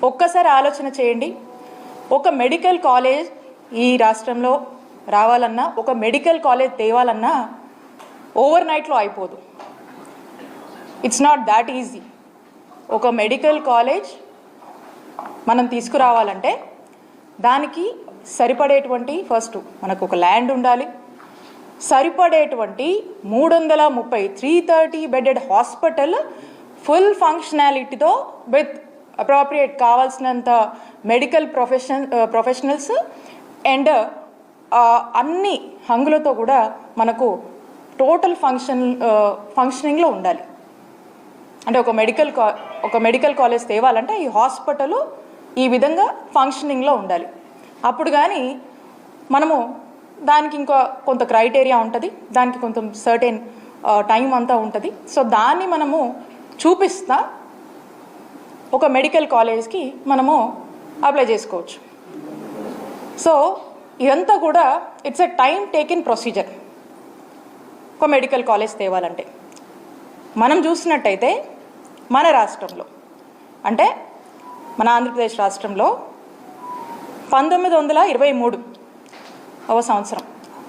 ఒక్కసారి ఆలోచన చేయండి. ఒక మెడికల్ కాలేజ్ ఈ రాష్ట్రంలో రావాలన్నా, ఒక మెడికల్ కాలేజ్ తేవాలన్నా ఓవర్ నైట్లో అయిపోదు. It's not that easy. ఒక మెడికల్ కాలేజ్ మనం తీసుకురావాలంటే దానికి సరిపడేటువంటి ఫస్ట్ మనకు ఒక ల్యాండ్ ఉండాలి, సరిపడేటువంటి 330 బెడెడ్ హాస్పిటల్ ఫుల్ ఫంక్షనాలిటీతో విత్ అప్రోప్రియేట్ కావాల్సినంత మెడికల్ ప్రొఫెషనల్స్ అండ్ అన్ని హంగులతో కూడా మనకు టోటల్ ఫంక్షనింగ్లో ఉండాలి. అంటే ఒక మెడికల్ కాలేజ్ తేవాలంటే ఈ హాస్పిటల్ ఈ విధంగా ఫంక్షనింగ్లో ఉండాలి. అప్పుడు కానీ మనము దానికి ఇంకా కొంత క్రైటీరియా ఉంటుంది, దానికి కొంత సర్టెన్ టైం అంతా ఉంటుంది. సో దాన్ని మనము చూపిస్తా ఒక మెడికల్ కాలేజ్కి మనము అప్లై చేసుకోవచ్చు. సో ఇదంతా కూడా it's a time taken procedure. ఒక మెడికల్ కాలేజ్ తేవాలంటే మనం చూసినట్టయితే మన రాష్ట్రంలో అంటే మన ఆంధ్రప్రదేశ్ రాష్ట్రంలో 1923వ సంవత్సరం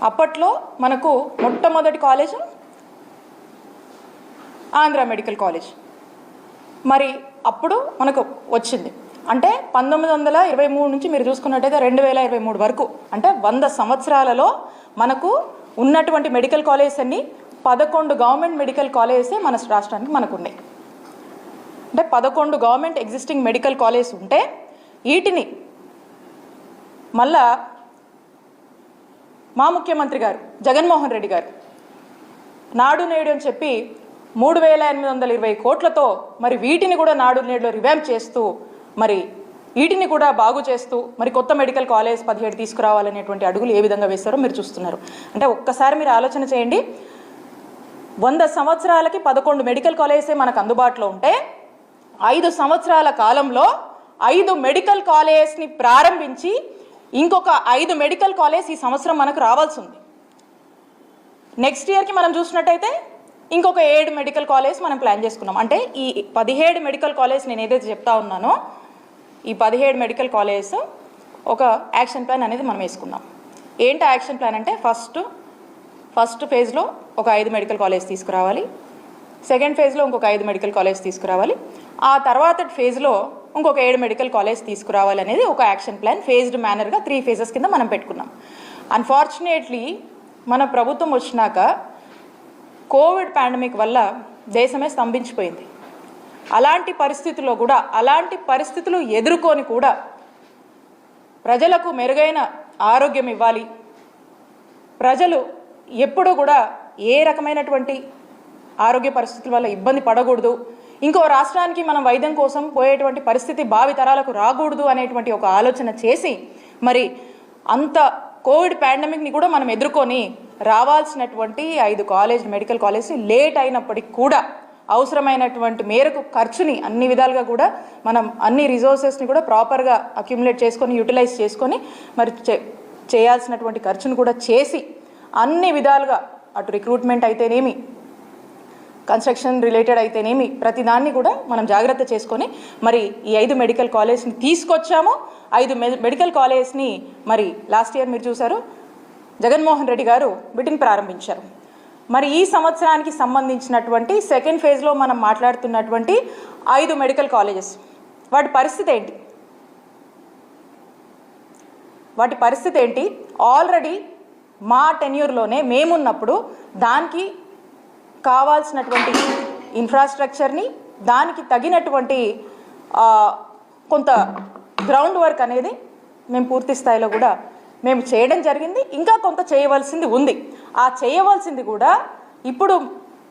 అప్పట్లో మనకు మొట్టమొదటి కాలేజ్ ఆంధ్ర మెడికల్ కాలేజ్. మరి అప్పుడు మనకు వచ్చింది అంటే 1923 నుంచి మీరు చూసుకున్నట్టయితే 2023 వరకు అంటే 100 సంవత్సరాలలో మనకు ఉన్నటువంటి మెడికల్ కాలేజెస్ అన్ని 11 గవర్నమెంట్ మెడికల్ కాలేజెసే మన రాష్ట్రానికి మనకు ఉన్నాయి. అంటే 11 గవర్నమెంట్ ఎగ్జిస్టింగ్ మెడికల్ కాలేజ్ ఉంటే వీటిని మళ్ళా మా ముఖ్యమంత్రి గారు జగన్మోహన్ రెడ్డి గారు నాడు నేడు అని చెప్పి 3820 కోట్లతో మరి వీటిని కూడా నాడు నేడులో రివాంప్ చేస్తూ మరి వీటిని కూడా బాగు చేస్తూ మరి కొత్త మెడికల్ కాలేజ్ 17 తీసుకురావాలనేటువంటి అడుగులు ఏ విధంగా వేస్తారో మీరు చూస్తున్నారు. అంటే ఒక్కసారి మీరు ఆలోచన చేయండి. 100 సంవత్సరాలకి 11 మెడికల్ కాలేజెసే మనకు అందుబాటులో ఉంటే 5 సంవత్సరాల కాలంలో 5 మెడికల్ కాలేజెస్ని ప్రారంభించి ఇంకొక 5 మెడికల్ కాలేజ్ ఈ సంవత్సరం మనకు రావాల్సి ఉంది. నెక్స్ట్ ఇయర్కి మనం చూసినట్టయితే ఇంకొక 7 మెడికల్ కాలేజ్ మనం ప్లాన్ చేసుకున్నాం. అంటే ఈ 17 మెడికల్ కాలేజ్ నేను ఏదైతే చెప్తా ఉన్నానో ఈ 17 మెడికల్ కాలేజ్ ఒక యాక్షన్ ప్లాన్ అనేది మనం వేసుకున్నాం. ఏంటి యాక్షన్ ప్లాన్ అంటే ఫస్ట్ ఫేజ్లో ఒక 5 మెడికల్ కాలేజ్ తీసుకురావాలి, సెకండ్ ఫేజ్లో ఇంకొక 5 మెడికల్ కాలేజ్ తీసుకురావాలి, ఆ తర్వాత ఫేజ్లో ఇంకొక 7 మెడికల్ కాలేజ్ తీసుకురావాలి అనేది ఒక యాక్షన్ ప్లాన్ ఫేజ్డ్ మేనర్గా 3 ఫేజెస్ కింద మనం పెట్టుకున్నాం. అన్ఫార్చునేట్లీ మన ప్రభుత్వం వచ్చినాక కోవిడ్ పాండమిక్ వల్ల దేశమే స్తంభించిపోయింది. అలాంటి పరిస్థితులు ఎదుర్కొని కూడా ప్రజలకు మెరుగైన ఆరోగ్యం ఇవ్వాలి, ప్రజలు ఎప్పుడూ కూడా ఏ రకమైనటువంటి ఆరోగ్య పరిస్థితుల వల్ల ఇబ్బంది పడకూడదు, ఇంకో రాష్ట్రానికి మనం వైద్యం కోసం పోయేటువంటి పరిస్థితి భావి తరాలకు రాకూడదు అనేటువంటి ఒక ఆలోచన చేసి మరి అంత కోవిడ్ పాండమిక్ని కూడా మనం ఎదుర్కొని రావాల్సినటువంటి 5 మెడికల్ కాలేజ్ లేట్ అయినప్పటికీ కూడా అవసరమైనటువంటి మేరకు ఖర్చుని అన్ని విధాలుగా కూడా మనం అన్ని రిసోర్సెస్ని కూడా ప్రాపర్గా అక్యుములేట్ చేసుకొని యూటిలైజ్ చేసుకొని మరి చేయాల్సినటువంటి ఖర్చును కూడా చేసి అన్ని విధాలుగా అటు రిక్రూట్మెంట్ అయితేనేమి కన్స్ట్రక్షన్ రిలేటెడ్ అయితేనేమి ప్రతిదాన్ని కూడా మనం జాగ్రత్త చేసుకొని మరి ఈ 5 మెడికల్ కాలేజ్ని తీసుకొచ్చాము. 5 మెడికల్ కాలేజ్ని మరి లాస్ట్ ఇయర్ మీరు చూసారు జగన్మోహన్ రెడ్డి గారు వీటిని ప్రారంభించారు. మరి ఈ సంవత్సరానికి సంబంధించినటువంటి సెకండ్ ఫేజ్లో మనం మాట్లాడుతున్నటువంటి 5 మెడికల్ కాలేజెస్ వాటి పరిస్థితి ఏంటి? ఆల్రెడీ మా టెన్యూర్లోనే మేమున్నప్పుడు దానికి కావాల్సినటువంటి ఇన్ఫ్రాస్ట్రక్చర్ని దానికి తగినటువంటి కొంత గ్రౌండ్ వర్క్ అనేది మేము పూర్తి స్థాయిలో కూడా మేము చేయడం జరిగింది. ఇంకా కొంత చేయవలసింది ఉంది. ఆ చేయవలసింది కూడా ఇప్పుడు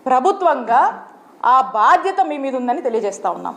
ప్రభుత్వంగా ఆ బాధ్యత మీ మీద ఉందని తెలియజేస్తూ ఉన్నాం.